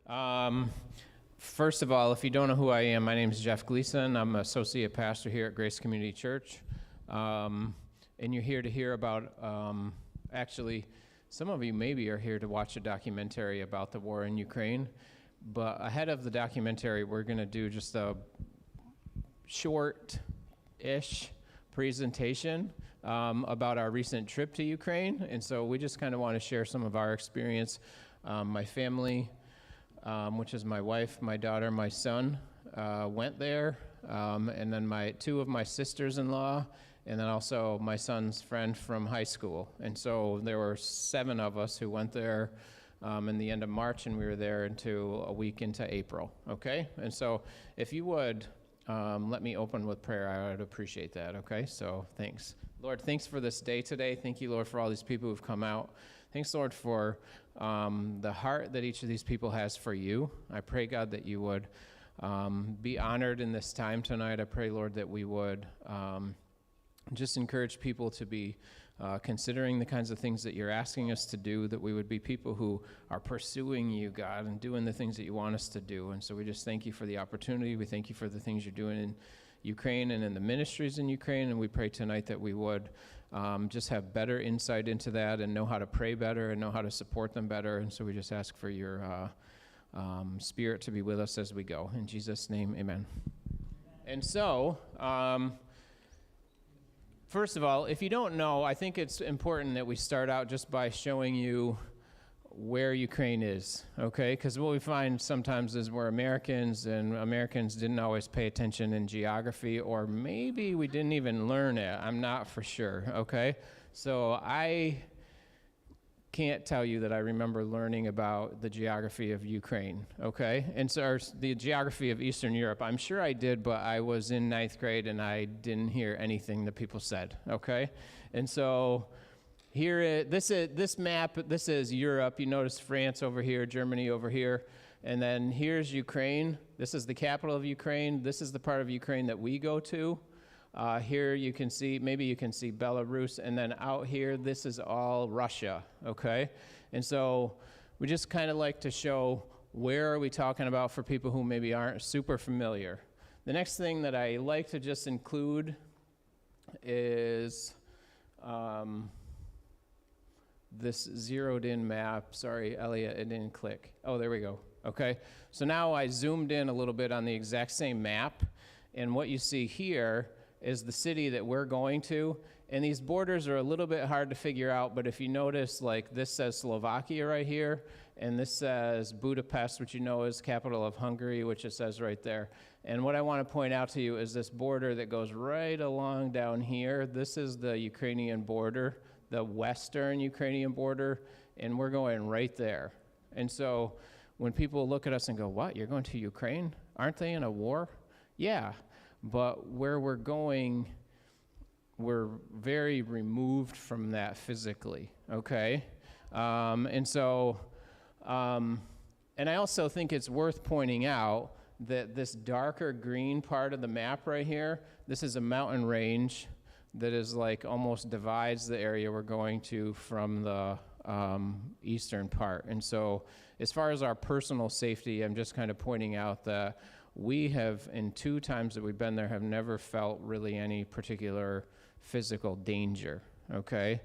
Um, First of all, if you don't know who I am, my name is Jeff Gleason. I'm an associate pastor here at Grace Community Church. And you're here to hear about, actually, some of you maybe are here to watch a documentary about the war in Ukraine. But ahead of the documentary, we're going to do just a short-ish presentation about our recent trip to Ukraine. And so we just kind of want to share some of our experience. My family, which is my wife, my daughter, my son, went there, and then two of my sisters-in-law, and then also my son's friend from high school. And so there were 7 of us who went there in the end of March, and we were there until a week into April, okay? And so if you would let me open with prayer, I would appreciate that, okay? So thanks. Lord, thanks for this day today. Thank you, Lord, for all these people who've come out. Thanks, Lord, for the heart that each of these people has for you. I pray, God, that you would be honored in this time tonight. I pray, Lord, that we would just encourage people to be considering the kinds of things that you're asking us to do, that we would be people who are pursuing you, God, and doing the things that you want us to do. And so we just thank you for the opportunity. We thank you for the things you're doing in Ukraine and in the ministries in Ukraine. And we pray tonight that we would just have better insight into that and know how to pray better and know how to support them better. And so we just ask for your spirit to be with us as we go. In Jesus' name, amen. And so, first of all, if you don't know, I think it's important that we start out just by showing you where Ukraine is, okay? Because what we find sometimes is we're Americans, and Americans didn't always pay attention in geography, or maybe we didn't even learn it. I'm not for sure, okay? So I can't tell you that I remember learning about the geography of Ukraine, okay? And so or the geography of Eastern Europe, I'm sure I did, but I was in 9th grade and I didn't hear anything that people said, okay? And so here, this map, this is Europe. You notice France over here, Germany over here, and then here's Ukraine. This is the capital of Ukraine. This is the part of Ukraine that we go to. Here you can see, maybe you can see Belarus, and then out here, this is all Russia, okay? And so we just kind of like to show where are we talking about for people who maybe aren't super familiar. The next thing that I like to just include is this zeroed in map. Sorry, Elliot, it didn't click. Oh, there we go. Okay. So now I zoomed in a little bit on the exact same map, and what you see here is the city that we're going to, and these borders are a little bit hard to figure out, but if you notice, like, this says Slovakia right here, and this says Budapest, which you know is capital of Hungary, which it says right there. And what I want to point out to you is this border that goes right along down here. This is the Ukrainian border, the western Ukrainian border, and we're going right there. And so when people look at us and go, what, you're going to Ukraine? Aren't they in a war? Yeah, but where we're going, we're very removed from that physically, okay? And I also think it's worth pointing out that this darker green part of the map right here, this is a mountain range that is like almost divides the area we're going to from the eastern part. And so as far as our personal safety, I'm just kind of pointing out that we have, in 2 times that we've been there, have never felt really any particular physical danger, okay?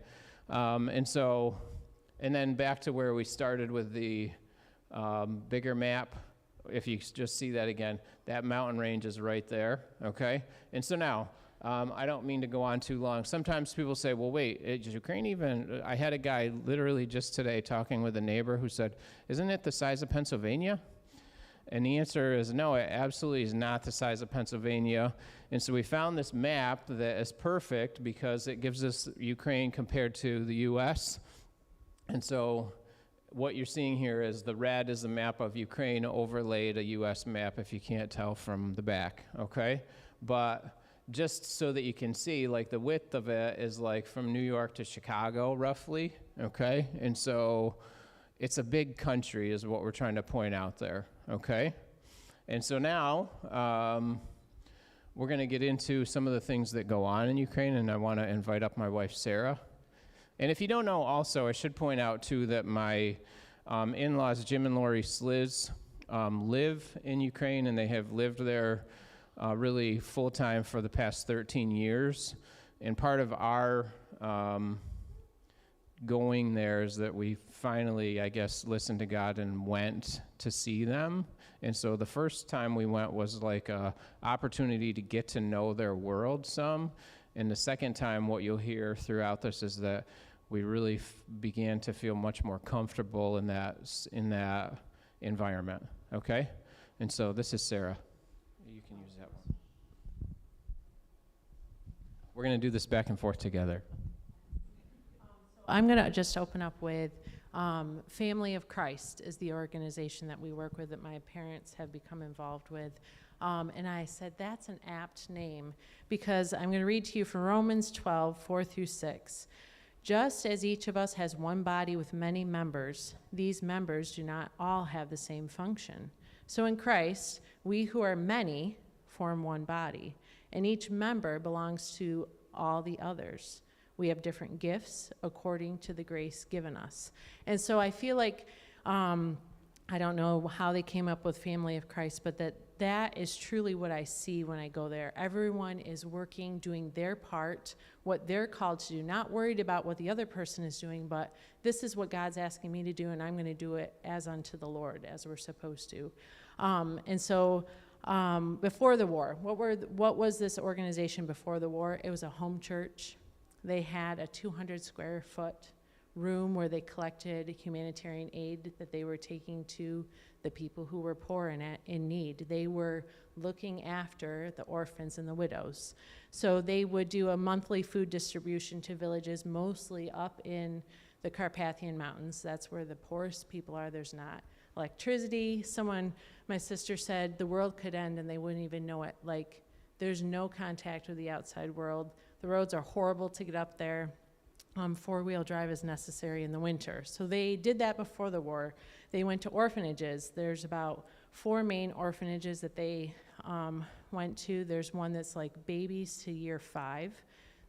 And then back to where we started with the bigger map, if you just see that again, that mountain range is right there, okay? And so now, I don't mean to go on too long. Sometimes people say, well, wait, is Ukraine even, I had a guy literally just today talking with a neighbor who said, isn't it the size of Pennsylvania? And the answer is no, it absolutely is not the size of Pennsylvania. And so we found this map that is perfect because it gives us Ukraine compared to the U.S. And so what you're seeing here is the red is the map of Ukraine overlaid a U.S. map, if you can't tell from the back, okay? But just so that you can see, like, the width of it is like from New York to Chicago, roughly, okay? And so it's a big country is what we're trying to point out there, okay? And so now we're going to get into some of the things that go on in Ukraine, and I want to invite up my wife, Sarah. And if you don't know also, I should point out, too, that my in-laws, Jim and Lori Sliz, live in Ukraine, and they have lived there really full-time for the past 13 years. And part of our going there is that we finally, I guess, listened to God and went to see them. And so the first time we went was like a opportunity to get to know their world some. And the second time, what you'll hear throughout this is that we really began to feel much more comfortable in that environment, okay? And so this is Sarah. You can use that one. We're going to do this back and forth together. I'm going to just open up with Family of Christ is the organization that we work with that my parents have become involved with. And I said, that's an apt name, because I'm going to read to you from Romans 12, 4 through 6. Just as each of us has one body with many members, these members do not all have the same function. So in Christ, we who are many form one body, and each member belongs to all the others. We have different gifts according to the grace given us. And so I feel like, I don't know how they came up with Family of Christ, but that is truly what I see when I go there. Everyone is working, doing their part, what they're called to do, not worried about what the other person is doing, but this is what God's asking me to do, and I'm going to do it as unto the Lord, as we're supposed to. And so before the war, what was this organization before the war? It was a home church. They had a 200 square foot room where they collected humanitarian aid that they were taking to the people who were poor and in need. They were looking after the orphans and the widows. So they would do a monthly food distribution to villages, mostly up in the Carpathian Mountains. That's where the poorest people are. There's not electricity. My sister said the world could end and they wouldn't even know it. Like, there's no contact with the outside world. The roads are horrible to get up there. Four-wheel drive is necessary in the winter. So they did that before the war. They went to orphanages. There's about 4 main orphanages that they went to. There's one that's like babies to year 5.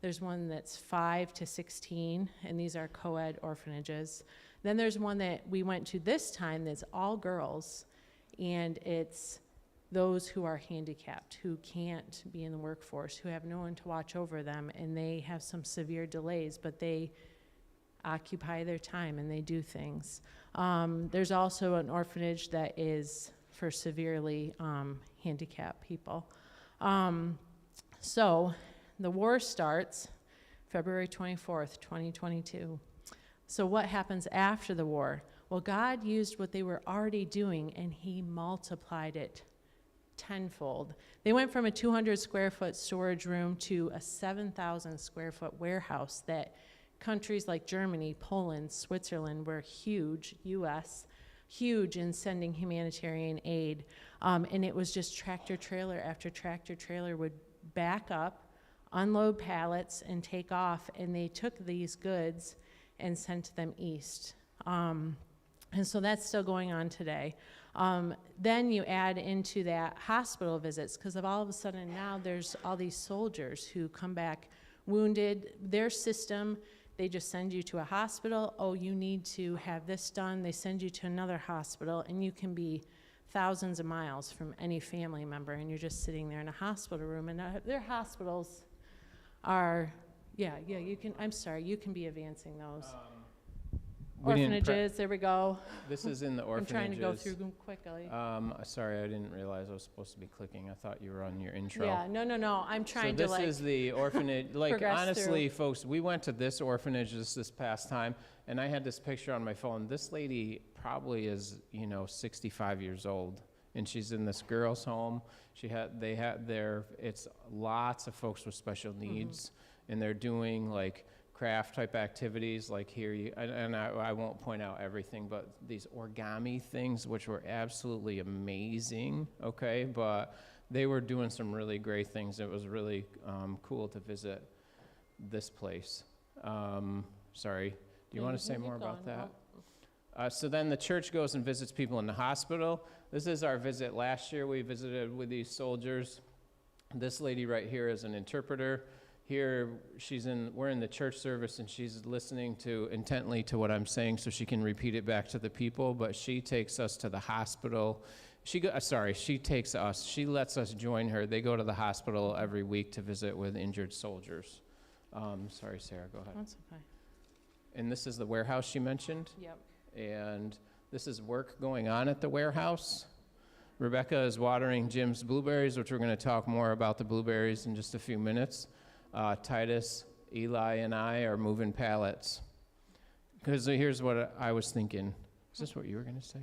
There's one that's 5 to 16, and these are co-ed orphanages. Then there's one that we went to this time that's all girls, and it's those who are handicapped, who can't be in the workforce, who have no one to watch over them, and they have some severe delays, but they occupy their time and they do things. There's also an orphanage that is for severely handicapped people. So the war starts February 24th, 2022. So what happens after the war? Well, God used what they were already doing and he multiplied it tenfold. They went from a 200 square foot storage room to a 7,000 square foot warehouse that countries like Germany, Poland, Switzerland were huge, US, huge in sending humanitarian aid. And it was just tractor trailer after tractor trailer would back up, unload pallets, and take off. And they took these goods and sent them east. And so that's still going on today. Then you add into that hospital visits, because of all of a sudden now there's all these soldiers who come back wounded. Their system, they just send you to a hospital. Oh, you need to have this done. They send you to another hospital, and you can be thousands of miles from any family member, and you're just sitting there in a hospital room. And their hospitals are, you can be advancing those. Orphanages, there we go. This is in the orphanages. I'm trying to go through them quickly. Sorry, I didn't realize I was supposed to be clicking. I thought you were on your intro. Yeah, no, I'm trying to So this is the orphanage. Like, honestly, through. folks, we went to this orphanage this past time, and I had this picture on my phone. This lady probably is, 65 years old, and she's in this girls' home. It's lots of folks with special needs, and they're doing, like, craft type activities, like here, I won't point out everything, but these origami things, which were absolutely amazing, okay? But they were doing some really great things. It was really cool to visit this place. Sorry, do you want to say more about that? So then the church goes and visits people in the hospital. This is our visit last year. We visited with these soldiers. This lady right here is an interpreter. Here, we're in the church service, and she's listening intently to what I'm saying so she can repeat it back to the people, but she takes us to the hospital She takes us. She lets us join her. They go to the hospital every week to visit with injured soldiers. Sorry, Sarah, go ahead. That's okay. And this is the warehouse she mentioned. Yep. And this is work going on at the warehouse. Rebecca is watering Jim's blueberries, which we're going to talk more about the blueberries in just a few minutes. Titus, Eli, and I are moving pallets. Because here's what I was thinking. Is this what you were going to say?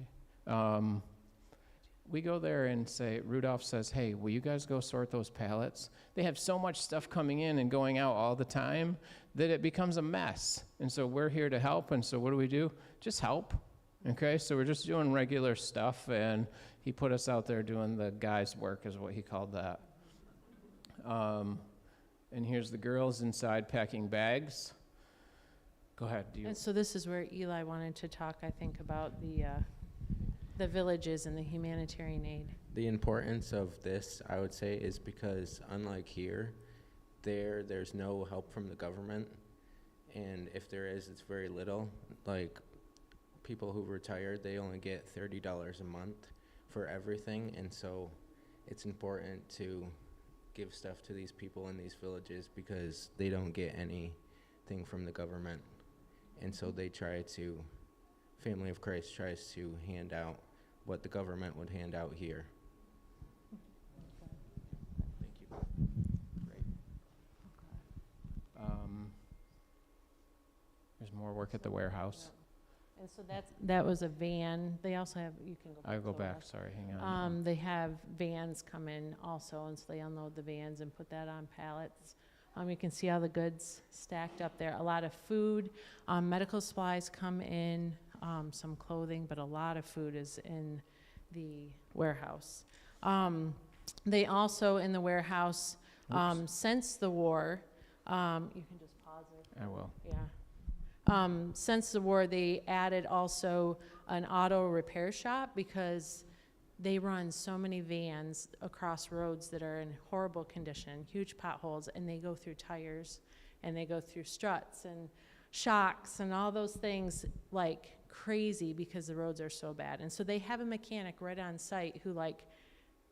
We go there and say, Rudolph says, hey, will you guys go sort those pallets? They have so much stuff coming in and going out all the time that it becomes a mess. And so we're here to help. And so what do? Just help. Okay, so we're just doing regular stuff. And he put us out there doing the guy's work is what he called that. And here's the girls inside packing bags. Go ahead. And so this is where Eli wanted to talk, I think, about the villages and the humanitarian aid. The importance of this, I would say, is because unlike here, there's no help from the government, and if there is, it's very little. Like, people who retired, they only get $30 a month for everything, and so it's important to give stuff to these people in these villages because they don't get anything from the government, and so Family of Christ tries to hand out what the government would hand out here. Thank you. Great. There's more work at the warehouse. And so that was a van. They also have, you can go back. I'll go to back, that. sorry, hang on. They have vans come in also, and so they unload the vans and put that on pallets. You can see all the goods stacked up there. A lot of food, medical supplies come in, some clothing, but a lot of food is in the warehouse. They also, in the warehouse, since the war, you can just pause it. I will. Yeah. Since the war, they added also an auto repair shop because they run so many vans across roads that are in horrible condition, huge potholes, and they go through tires, and they go through struts and shocks and all those things like crazy because the roads are so bad. And so they have a mechanic right on site who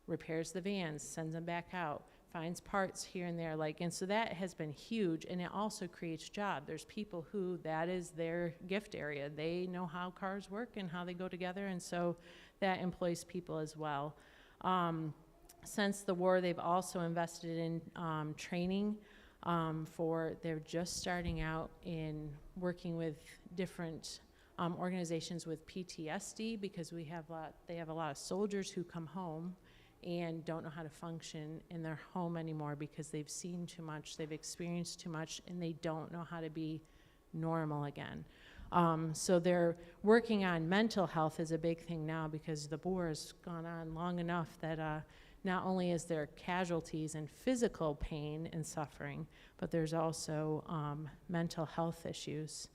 repairs the vans, sends them back out, finds parts here and there, and so that has been huge, and it also creates jobs. There's people who that is their gift area. They know how cars work and how they go together, and so that employs people as well. Since the war, they've also invested in training they're just starting out in working with different organizations with PTSD because they have a lot of soldiers who come home and don't know how to function in their home anymore because they've seen too much, they've experienced too much, and they don't know how to be normal again. So they're working on mental health is a big thing now because the war has gone on long enough that not only is there casualties and physical pain and suffering, but there's also mental health issues.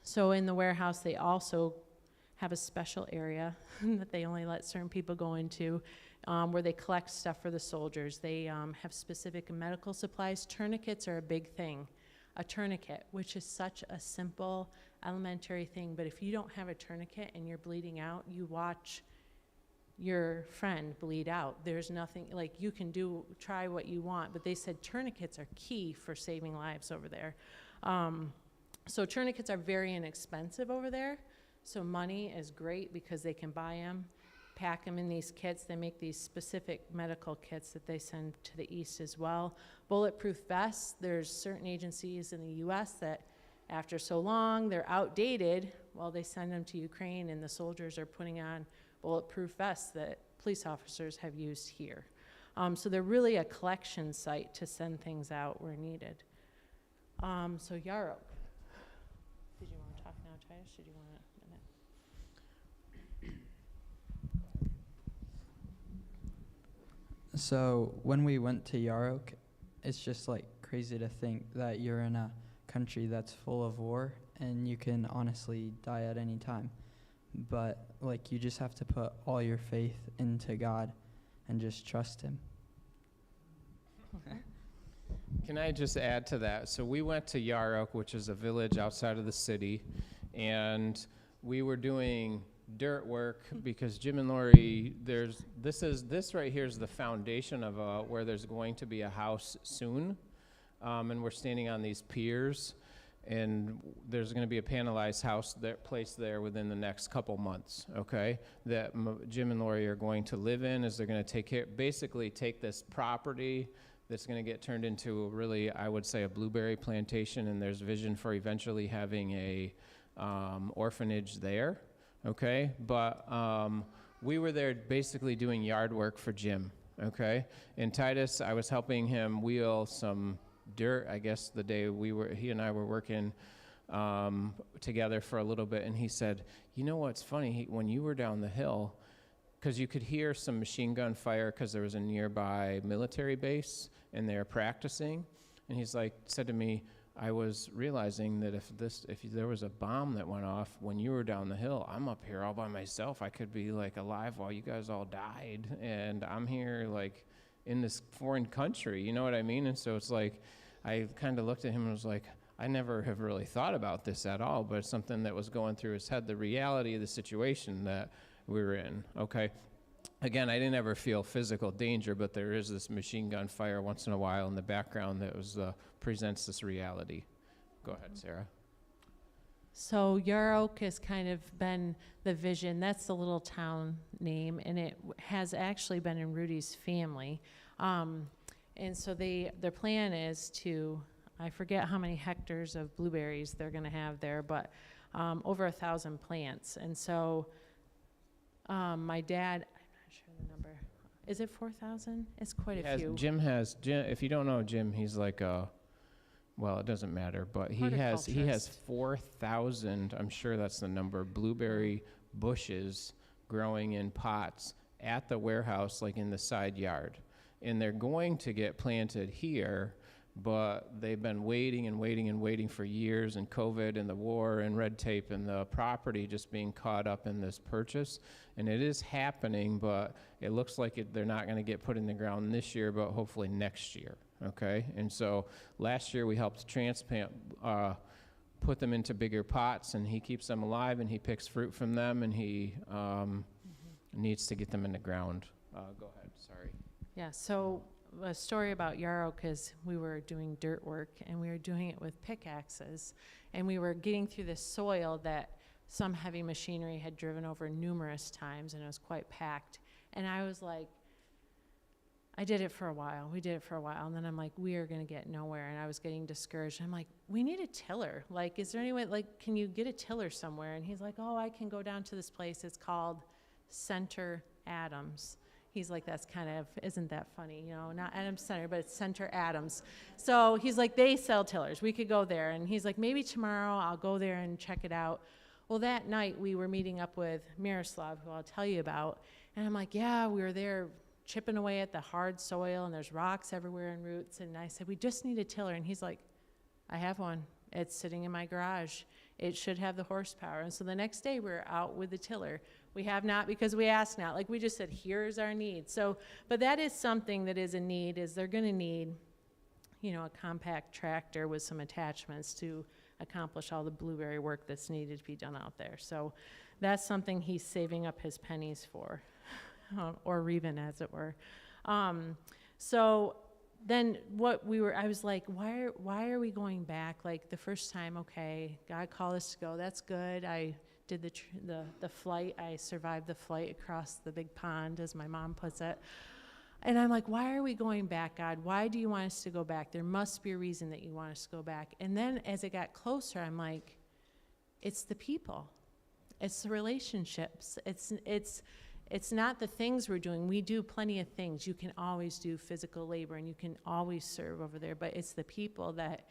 So in the warehouse, they also have a special area that they only let certain people go into where they collect stuff for the soldiers. They have specific medical supplies. Tourniquets are a big thing. A tourniquet, which is such a simple, elementary thing, but if you don't have a tourniquet and you're bleeding out, you watch your friend bleed out. There's nothing, you can try what you want, but they said tourniquets are key for saving lives over there. So tourniquets are very inexpensive over there, so money is great because they can buy them, pack them in these kits. They make these specific medical kits that they send to the east as well. Bulletproof vests, there's certain agencies in the US that after so long, they're outdated. Well, they send them to Ukraine and the soldiers are putting on bulletproof vests that police officers have used here. So they're really a collection site to send things out where needed. So Yarok, did you want to talk now, Titus? Did you want to? So when we went to Yarok, it's just crazy to think that you're in a country that's full of war and you can honestly die at any time. But you just have to put all your faith into God and just trust him. Can I just add to that? So we went to Yarok, which is a village outside of the city, and we were doing dirt work because Jim and Lori, this right here is the foundation of where there's going to be a house soon. And we're standing on these piers, and there's going to be a panelized house placed there within the next couple months, okay? That Jim and Lori are going to live in, is they're going to basically take this property that's going to get turned into really, I would say, a blueberry plantation, and there's vision for eventually having a orphanage there, okay? But we were there basically doing yard work for Jim, okay? And Titus, I was helping him wheel some dirt, I guess, the day he and I were working together for a little bit, and he said, you know what's funny, when you were down the hill, because you could hear some machine gun fire because there was a nearby military base and they were practicing, and he's like, said to me, I was realizing that if there was a bomb that went off when you were down the hill, I'm up here all by myself, I could be like alive while you guys all died, and I'm here like in this foreign country, you know what I mean? And so it's like, I kind of looked at him and was like, I never have really thought about this at all, but it's something that was going through his head, the reality of the situation that we were in, okay? Again, I didn't ever feel physical danger, but there is this machine gun fire once in a while in the background that presents this reality. Go ahead, Sarah. So Yar Oak has kind of been the vision. That's the little town name, and it has actually been in Rudy's family. And so their plan is to, I forget how many hectares of blueberries they're going to have there, but over 1,000 plants. And so my dad, I'm not sure the number. Is it 4,000? It's quite a few. Jim, if you don't know Jim, he's like well, it doesn't matter, but he has 4,000, I'm sure that's the number, blueberry bushes growing in pots at the warehouse, like in the side yard. And they're going to get planted here, but they've been waiting and waiting and waiting for years, and COVID and the war and red tape and the property just being caught up in this purchase. And it is happening, but it looks like they're not going to get put in the ground this year, but hopefully next year, okay? And so last year we helped transplant, put them into bigger pots, and he keeps them alive, and he picks fruit from them, and he needs to get them in the ground. Go ahead, sorry. Yeah, so a story about Yarrow, because we were doing dirt work, and we were doing it with pickaxes, and we were getting through this soil that some heavy machinery had driven over numerous times, and it was quite packed. And I was like, I did it for a while. We did it for a while, and then I'm like, we are going to get nowhere, and I was getting discouraged. I'm like, we need a tiller. Like, is there any way, like, can you get a tiller somewhere? And he's like, oh, I can go down to this place. It's called Center Adams. He's like, that's kind of, isn't that funny? You know, not Adams Center, but it's Center Adams. So he's like, they sell tillers. We could go there. And he's like, maybe tomorrow I'll go there and check it out. Well, that night we were meeting up with Miroslav, who I'll tell you about. And I'm like, yeah, we were there chipping away at the hard soil, and there's rocks everywhere and roots. And I said, we just need a tiller. And he's like, I have one. It's sitting in my garage. It should have the horsepower. And so the next day we're out with the tiller. We have not because we asked not. Like we just said, here's our need. So, but that is something that is a need, is they're going to need, you know, a compact tractor with some attachments to accomplish all the blueberry work that's needed to be done out there. So that's something he's saving up his pennies for, or Reuben, as it were. So then I was like, why are we going back? Like the first time, okay, God called us to go. That's good. I did the flight. I survived the flight across the big pond, as my mom puts it. And I'm like, why are we going back, God? Why do you want us to go back? There must be a reason that you want us to go back. And then as it got closer, I'm like, it's the people. It's the relationships. It's not the things we're doing. We do plenty of things. You can always do physical labor, and you can always serve over there, but it's the people that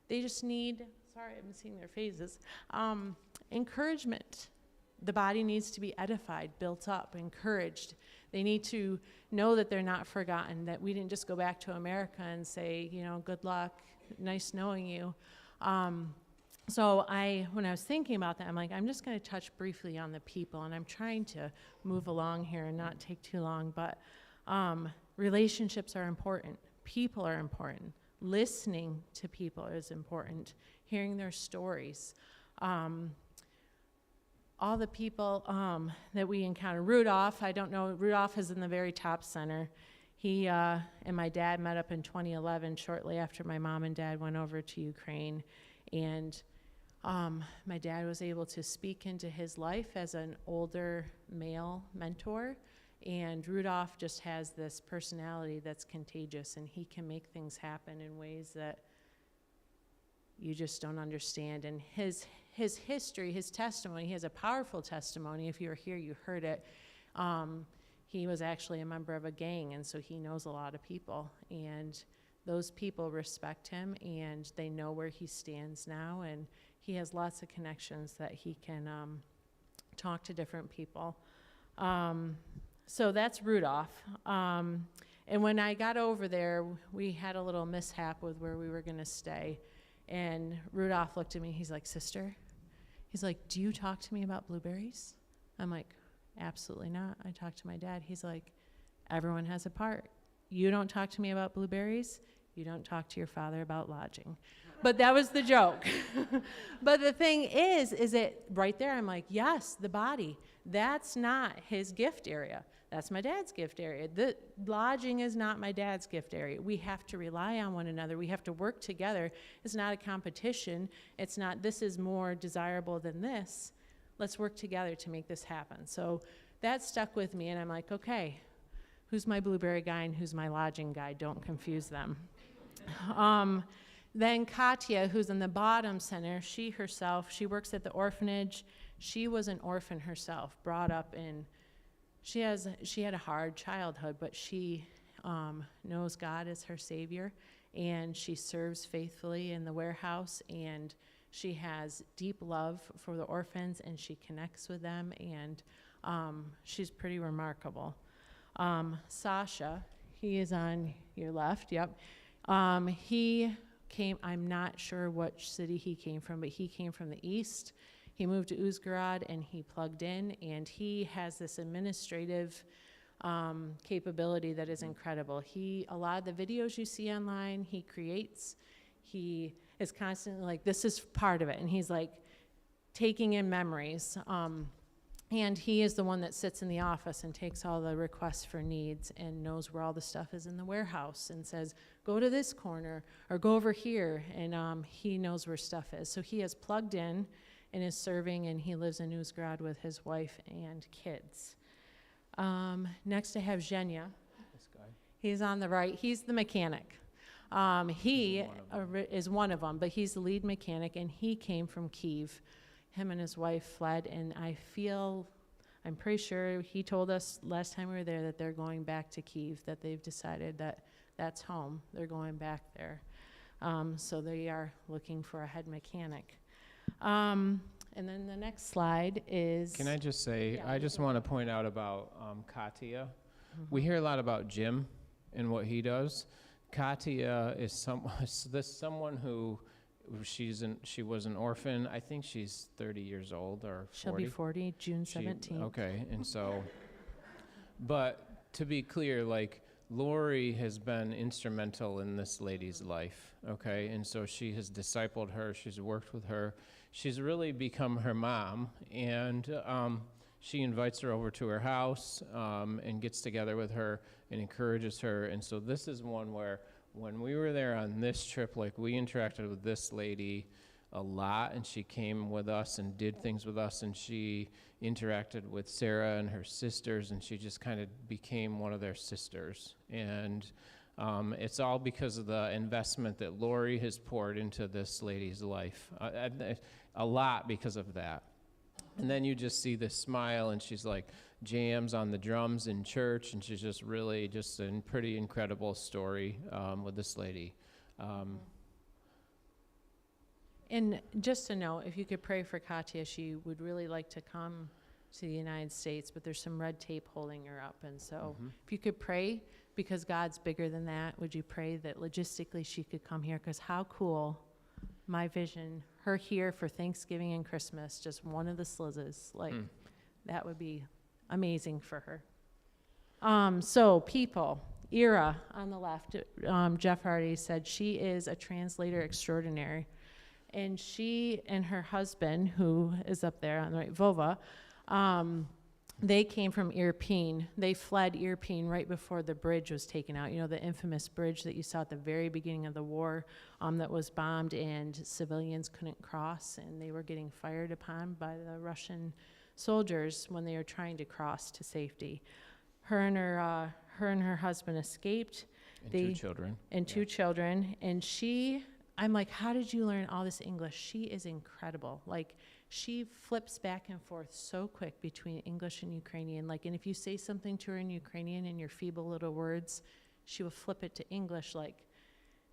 they just need, sorry, I haven't seen their faces, encouragement. The body needs to be edified, built up, encouraged. They need to know that they're not forgotten, that we didn't just go back to America and say, you know, good luck, nice knowing you. So when I was thinking about that, I'm like, I'm just going to touch briefly on the people, and I'm trying to move along here and not take too long, but relationships are important. People are important. Listening to people is important. Hearing their stories. all the people that we encounter. Rudolph, I don't know, Rudolph is in the very top center. He and my dad met up in 2011, shortly after my mom and dad went over to Ukraine. And my dad was able to speak into his life as an older male mentor. And Rudolph just has this personality that's contagious, and he can make things happen in ways that you just don't understand. And his history, his testimony, he has a powerful testimony. If you were here, you heard it. He was actually a member of a gang, and so he knows a lot of people. And those people respect him, and they know where he stands now. And he has lots of connections that he can talk to different people. So that's Rudolph. And when I got over there, we had a little mishap with where we were going to stay. And Rudolph looked at me. He's like, "Sister," he's like, "do you talk to me about blueberries?" I'm like, "Absolutely not. I talk to my dad." He's like, "Everyone has a part. You don't talk to me about blueberries. You don't talk to your father about lodging." But that was the joke. But the thing is it right there, I'm like, yes, the body. That's not his gift area. That's my dad's gift area. The lodging is not my dad's gift area. We have to rely on one another. We have to work together. It's not a competition. It's not, this is more desirable than this. Let's work together to make this happen. So that stuck with me, and I'm like, okay, who's my blueberry guy and who's my lodging guy? Don't confuse them. Then Katya, who's in the bottom center, she herself, she works at the orphanage. She was an orphan herself, brought up in, she had a hard childhood, but she knows God as her Savior, and she serves faithfully in the warehouse, and she has deep love for the orphans, and she connects with them, and she's pretty remarkable. Sasha, he is on your left, yep. He came, I'm not sure which city he came from, but he came from the east. He moved to Uzhgorod, and he plugged in, and he has this administrative capability that is incredible. A lot of the videos you see online, he creates. He is constantly like, this is part of it, and he's like taking in memories. And he is the one that sits in the office and takes all the requests for needs and knows where all the stuff is in the warehouse and says, go to this corner or go over here, and he knows where stuff is. So he has plugged in and is serving, and he lives in Uzhgorod with his wife and kids. Next I have Zhenya. This guy. He's on the right. He's the mechanic. He is one of them, but he's the lead mechanic, and he came from Kyiv. Him and his wife fled, and I'm pretty sure he told us last time we were there that they're going back to Kyiv, that they've decided that that's home. They're going back there. So they are looking for a head mechanic. And then the next slide is... Can I just say, Yeah, I just want to point out about Katya. We hear a lot about Jim and what he does. Katya is someone who... She was an orphan. I think she's 30 years old or 40. She'll be 40, June 17th. Okay, and so, but to be clear, like, Lori has been instrumental in this lady's life, okay? And so she has discipled her, she's worked with her. She's really become her mom, and she invites her over to her house and gets together with her and encourages her. And so this is one where when we were there on this trip, like, we interacted with this lady a lot, and she came with us and did things with us, and she interacted with Sarah and her sisters, and she just kind of became one of their sisters. And it's all because of the investment that Lori has poured into this lady's life, a lot because of that. And then you just see this smile, and she's like jams on the drums in church, and she's just really just a pretty incredible story with this lady. And just to know, if you could pray for Katya, she would really like to come to the United States, but there's some red tape holding her up. And so if you could pray, because God's bigger than that, would you pray that logistically she could come here? Because how cool, my vision, her here for Thanksgiving and Christmas, just one of the slizzes, like that would be amazing for her. So people, Ira on the left, Jeff already said she is a translator extraordinary. And she and her husband, who is up there on the right, Vova, they came from Irpin. They fled Irpin right before the bridge was taken out. You know, the infamous bridge that you saw at the very beginning of the war that was bombed, and civilians couldn't cross, and they were getting fired upon by the Russian soldiers when they were trying to cross to safety. Her and her husband escaped. And two children. And two children. And I'm like, how did you learn all this English? She is incredible. Like, she flips back and forth so quick between English and Ukrainian. Like, and if you say something to her in Ukrainian in your feeble little words, she will flip it to English. Like,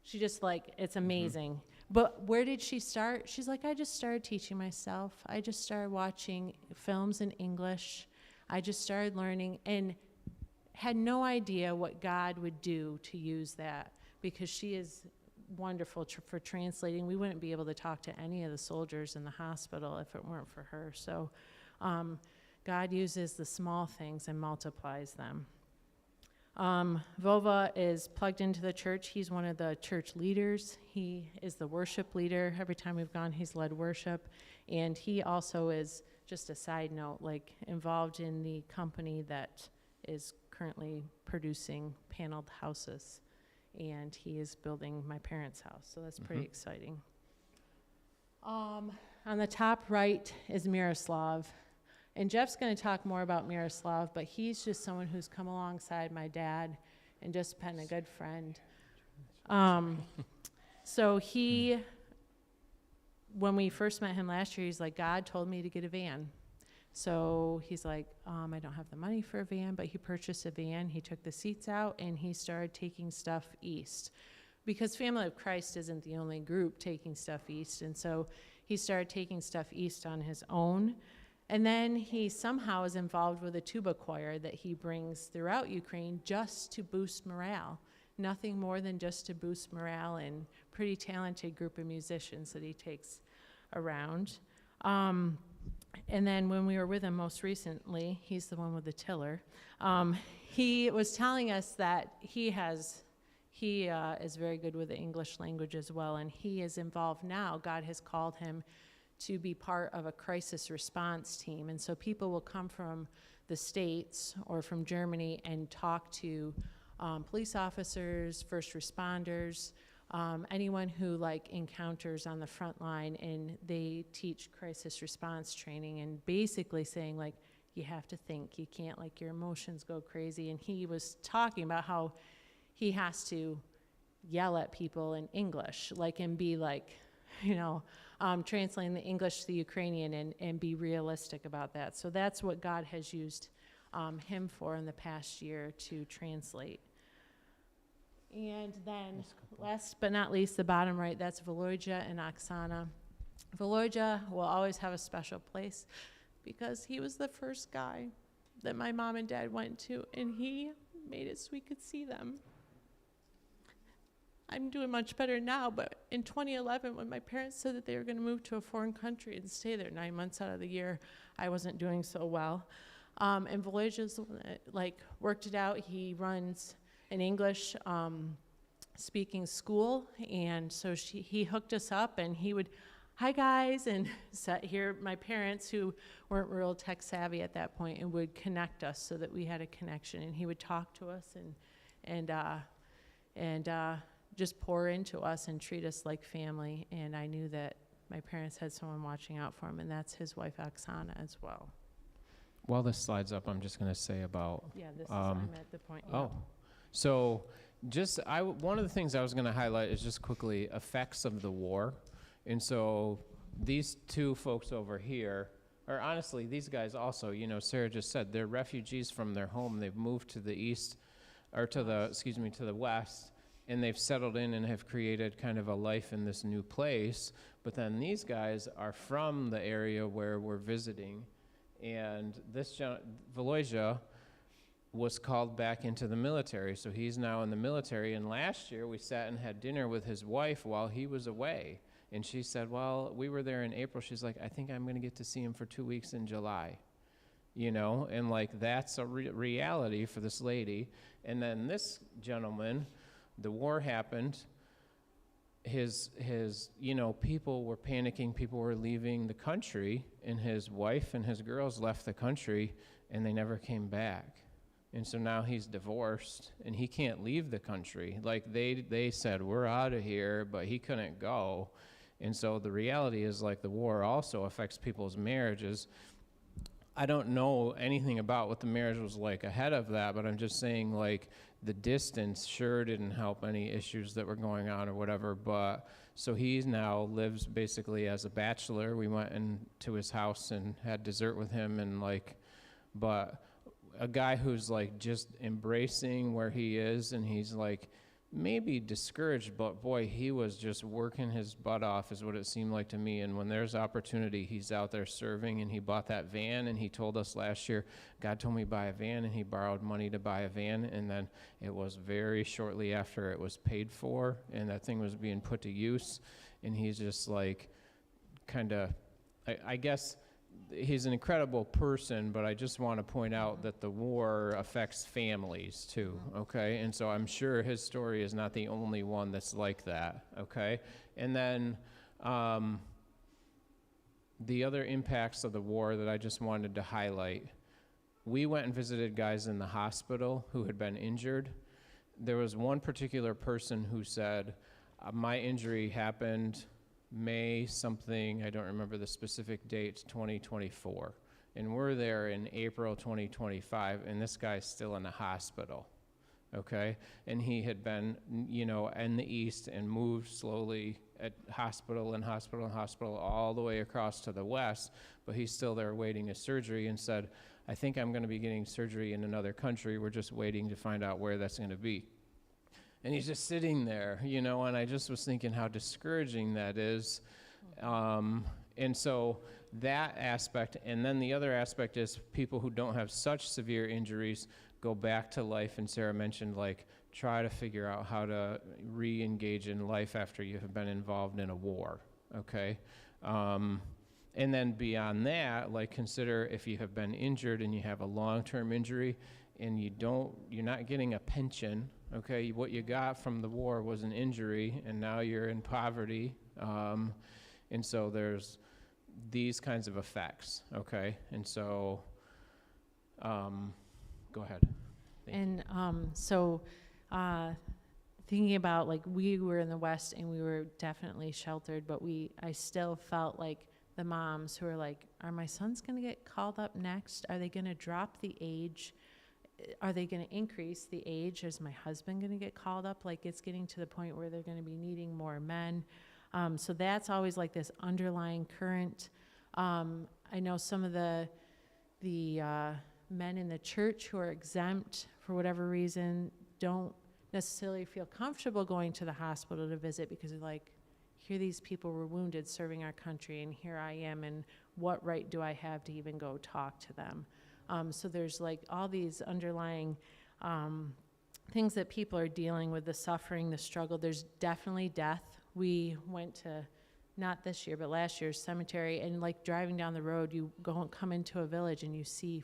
she just, like, it's amazing. But where did she start? She's like, I just started teaching myself. I just started watching films in English. I just started learning and had no idea what God would do to use that, because she is wonderful for translating. We wouldn't be able to talk to any of the soldiers in the hospital if it weren't for her. So God uses the small things and multiplies them. Vova is plugged into the church. He's one of the church leaders. He is the worship leader. Every time we've gone, he's led worship. And he also is, just a side note, like, involved in the company that is currently producing paneled houses. And he is building my parents' house, so that's pretty exciting. On the top right is Miroslav. And Jeff's going to talk more about Miroslav, but he's just someone who's come alongside my dad and just been a good friend. So when we first met him last year, he's like, God told me to get a van. So he's like, I don't have the money for a van, but he purchased a van. He took the seats out, and he started taking stuff east. Because Family of Christ isn't the only group taking stuff east, and so he started taking stuff east on his own. And then he somehow is involved with a tuba choir that he brings throughout Ukraine just to boost morale. Nothing more than just to boost morale, and pretty talented group of musicians that he takes around. And then when we were with him most recently, he's the one with the tiller, he was telling us that he is very good with the English language as well, and he is involved now. God has called him to be part of a crisis response team. And so people will come from the States or from Germany and talk to police officers, first responders, anyone who encounters on the front line, and they teach crisis response training and basically saying you have to think, you can't your emotions go crazy. And he was talking about how he has to yell at people in English, and be translating the English to the Ukrainian and be realistic about that. So that's what God has used him for in the past year, to translate. And then last but not least, the bottom right, that's Volodya and Oksana. Volodya will always have a special place because he was the first guy that my mom and dad went to, and he made it so we could see them. I'm doing much better now, but in 2011, when my parents said that they were going to move to a foreign country and stay there 9 months out of the year, I wasn't doing so well. And Volodya's the one that worked it out. He runs an English speaking school, and so he hooked us up, and he would, hi guys, and sat here, my parents who weren't real tech savvy at that point, and would connect us so that we had a connection, and he would talk to us and just pour into us and treat us like family. And I knew that my parents had someone watching out for him, and that's his wife Oksana as well. While this slides up, I'm just going to say about Yeah, this is, I'm at the point. Yeah. oh, so one of the things I was going to highlight is just quickly effects of the war. And so these two folks over here, or honestly, these guys also, Sarah just said, they're refugees from their home. They've moved to the east, or to the west, and they've settled in and have created kind of a life in this new place. But then these guys are from the area where we're visiting. And this Volodya was called back into the military, so he's now in the military. And last year we sat and had dinner with his wife while he was away, and she said, well, we were there in April. She's like, I think I'm going to get to see him for 2 weeks in July, and that's a reality for this lady. And then this gentleman, the war happened, his, people were panicking, people were leaving the country, and his wife and his girls left the country, and they never came back. And so now he's divorced, and he can't leave the country. Like, they said, we're out of here, but he couldn't go. And so the reality is, like, the war also affects people's marriages. I don't know anything about what the marriage was like ahead of that, but I'm just saying, like, the distance sure didn't help any issues that were going on or whatever. But so he now lives basically as a bachelor. We went into his house and had dessert with him, and like, but a guy who's like just embracing where he is, and he's like maybe discouraged, but boy, he was just working his butt off is what it seemed like to me. And when there's opportunity, he's out there serving, and he bought that van, and he told us last year, God told me buy a van, and he borrowed money to buy a van, and then it was very shortly after it was paid for, and that thing was being put to use, and he's just like kind of, I guess, he's an incredible person, but I just want to point out that the war affects families too, okay? And so I'm sure his story is not the only one that's like that, okay? And then the other impacts of the war that I just wanted to highlight, we went and visited guys in the hospital who had been injured. There was one particular person who said, my injury happened May something, I don't remember the specific date, 2024. And we're there in April 2025, and this guy's still in the hospital, okay? And he had been, in the east and moved slowly at hospital and hospital and hospital all the way across to the west, but he's still there waiting his surgery, and said, I think I'm gonna be getting surgery in another country. We're just waiting to find out where that's gonna be. And he's just sitting there, and I just was thinking how discouraging that is. And so that aspect, and then the other aspect is people who don't have such severe injuries go back to life, and Sarah mentioned, like, try to figure out how to re-engage in life after you have been involved in a war, okay? And then beyond that, like, consider if you have been injured and you have a long-term injury, and you're not getting a pension, okay? What you got from the war was an injury, and now you're in poverty. And so there's these kinds of effects, okay? And so, go ahead. And thinking about, like, we were in the West and we were definitely sheltered, but I still felt like the moms who are like, are my sons going to get called up next? Are they going to drop the age? Are they going to increase the age? Is my husband going to get called up? Like, it's getting to the point where they're going to be needing more men. So that's always like this underlying current. I know some of the men in the church who are exempt for whatever reason don't necessarily feel comfortable going to the hospital to visit, because they're like, here these people were wounded serving our country, and here I am, and what right do I have to even go talk to them? So there's like all these underlying things that people are dealing with, the suffering, the struggle. There's definitely death. We went to, not this year, but last year's cemetery, and like driving down the road, you come into a village and you see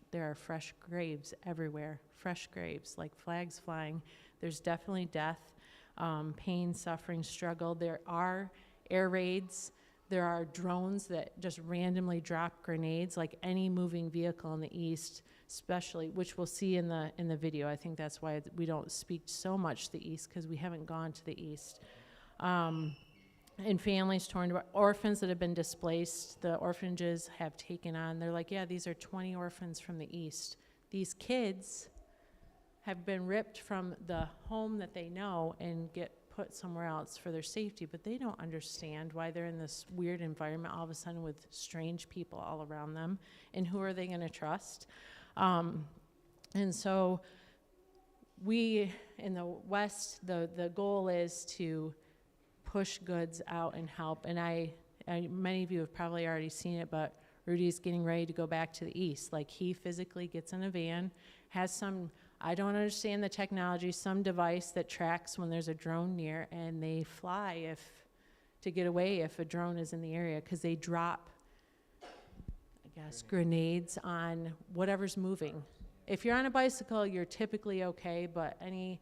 there are fresh graves everywhere, fresh graves, like flags flying. There's definitely death, pain, suffering, struggle. There are air raids. There are drones that just randomly drop grenades, like any moving vehicle in the east, especially, which we'll see in the video. I think that's why we don't speak so much to the east, because we haven't gone to the east. And families torn apart, orphans that have been displaced, the orphanages have taken on. They're like, yeah, these are 20 orphans from the east. These kids have been ripped from the home that they know and get put somewhere else for their safety, but they don't understand why they're in this weird environment all of a sudden with strange people all around them, and who are they going to trust? And so we in the West, the goal is to push goods out and help, and I many of you have probably already seen it, but Rudy's getting ready to go back to the east. Like, he physically gets in a van, has some, I don't understand the technology, some device that tracks when there's a drone near, and they fly to get away if a drone is in the area, because they drop, I guess, grenades on whatever's moving. If you're on a bicycle, you're typically okay, but any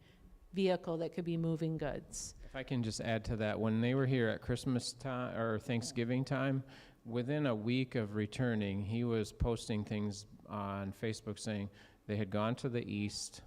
vehicle that could be moving goods. If I can just add to that, when they were here at Christmas time or Thanksgiving time, within a week of returning, he was posting things on Facebook saying they had gone to the east,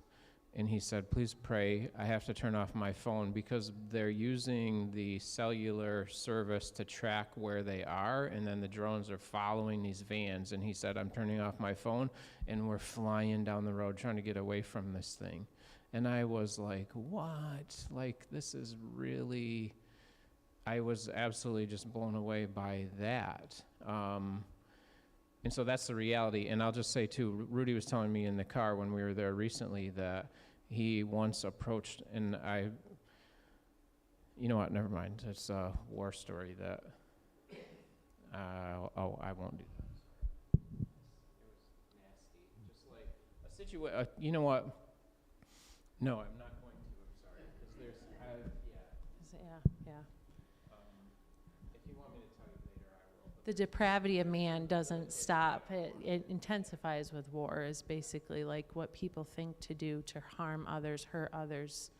and he said, please pray, I have to turn off my phone because they're using the cellular service to track where they are, and then the drones are following these vans, and he said, I'm turning off my phone, and we're flying down the road trying to get away from this thing. And I was like, what? Like, this is really, I was absolutely just blown away by that. And so that's the reality. And I'll just say, too, Rudy was telling me in the car when we were there recently that he once approached, and you know what, never mind. It's a war story that, I won't do that. It was nasty. Just like a situation, you know what? No, I'm not going to, I'm sorry. Because there's, Yeah. if you want me to tell you later, I will. The depravity of man doesn't stop. It intensifies with war, is basically like what people think to do to harm others, hurt others,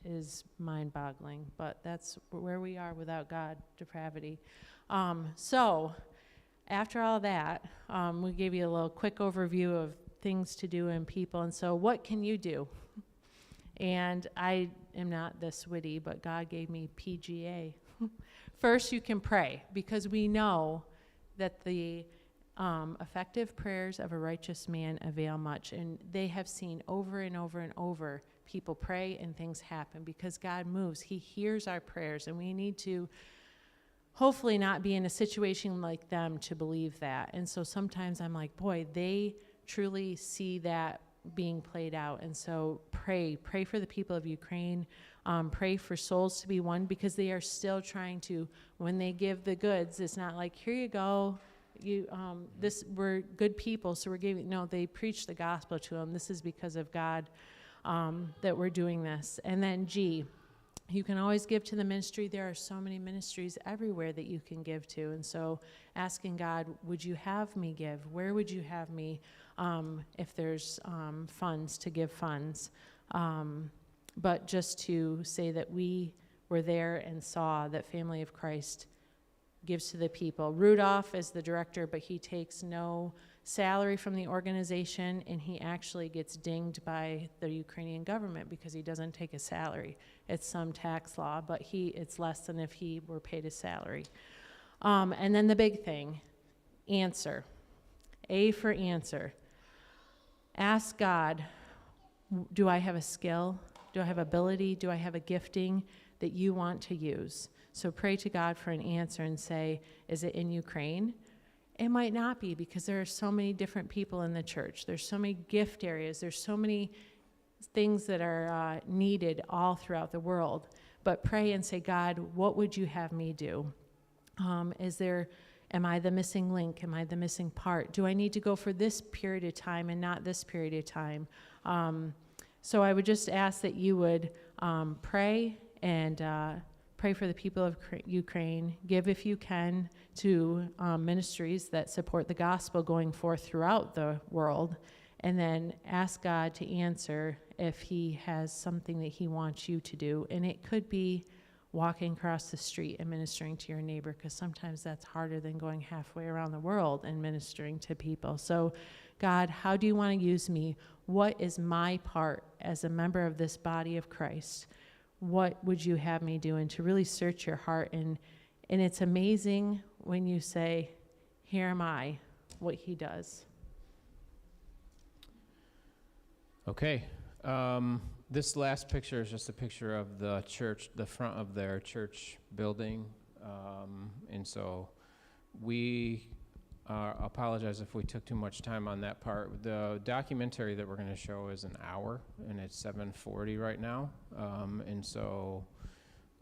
is mind-boggling. But that's where we are without God, depravity. So after all that, we gave you a little quick overview of things to do and people. And so what can you do? And I am not this witty, but God gave me PGA. First, you can pray, because we know that the effective prayers of a righteous man avail much. And they have seen over and over and over people pray and things happen because God moves. He hears our prayers, and we need to hopefully not be in a situation like them to believe that. And so sometimes I'm like, boy, they truly see that being played out. And so pray for the people of Ukraine. Pray for souls to be won, because they are still trying to, when they give the goods, it's not like, here you go, we're good people, so we're giving. No, they preach the gospel to them. This is because of God that we're doing this. And then G, you can always give to the ministry. There are so many ministries everywhere that you can give to. And so asking God, would you have me give? Where would you have me, if there's funds, to give funds? But just to say that we were there and saw that Family of Christ gives to the people. Rudolph is the director, but he takes no salary from the organization, and he actually gets dinged by the Ukrainian government because he doesn't take a salary. It's some tax law, but it's less than if he were paid a salary. And then the big thing, answer. A for answer. Ask God, do I have a skill? Do I have ability? Do I have a gifting that you want to use? So pray to God for an answer and say, is it in Ukraine? It might not be, because there are so many different people in the church. There's so many gift areas. There's so many things that are needed all throughout the world. But pray and say, God, what would you have me do? Am I the missing link? Am I the missing part? Do I need to go for this period of time and not this period of time? So I would just ask that you would pray and pray for the people of Ukraine. Give, if you can, to ministries that support the gospel going forth throughout the world. And then ask God to answer if he has something that he wants you to do. And it could be walking across the street and ministering to your neighbor, because sometimes that's harder than going halfway around the world and ministering to people. So, God, how do you want to use me? What is my part as a member of this body of Christ? What would you have me do? And to really search your heart. And it's amazing when you say, here am I, what he does. Okay. This last picture is just a picture of the church, the front of their church building. And so we apologize if we took too much time on that part. The documentary that we're going to show is an hour, and it's 7:40 right now. And so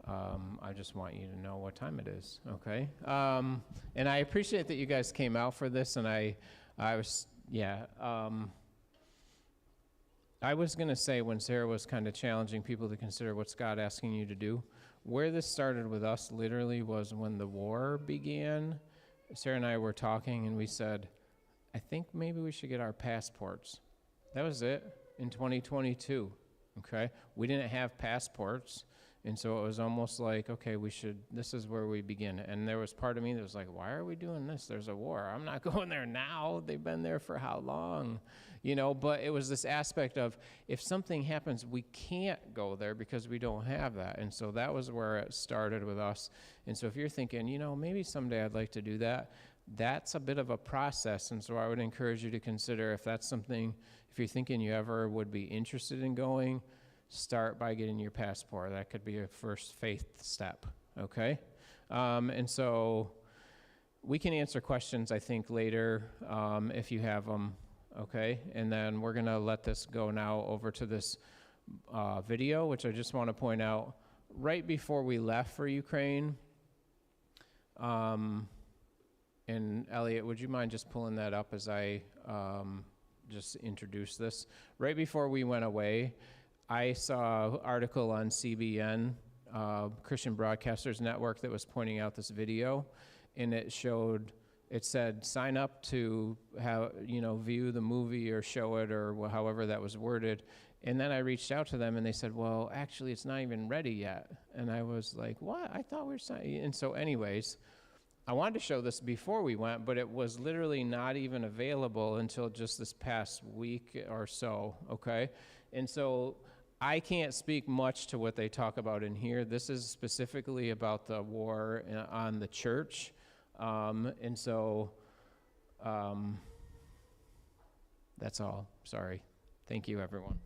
I just want you to know what time it is, okay? And I appreciate that you guys came out for this, and I was going to say, when Sarah was kind of challenging people to consider what's God asking you to do, where this started with us literally was when the war began. Sarah and I were talking, and we said, I think maybe we should get our passports. That was it, in 2022. okay? We didn't have passports, and so it was almost like, okay, this is where we begin. And there was part of me that was like, why are we doing this? There's a war. I'm not going there now. They've been there for how long? But it was this aspect of, if something happens, we can't go there because we don't have that. And so that was where it started with us. And so if you're thinking, maybe someday I'd like to do that, that's a bit of a process. And so I would encourage you to consider, if that's something, if you're thinking you ever would be interested in going, start by getting your passport. That could be a first faith step, okay? And so we can answer questions, I think, later if you have them, okay? And then we're going to let this go now over to this video, which I just want to point out. Right before we left for Ukraine, and Elliot, would you mind just pulling that up as I just introduce this? Right before we went away, I saw an article on CBN, Christian Broadcasters Network, that was pointing out this video, and it said, sign up to view the movie or show it, or however that was worded. And then I reached out to them, and they said, well, actually, it's not even ready yet. And I was like, what? I thought we were signing. And so anyways, I wanted to show this before we went, but it was literally not even available until just this past week or so, okay? And so I can't speak much to what they talk about in here. This is specifically about the war on the church. And so that's all. Sorry. Thank you, everyone.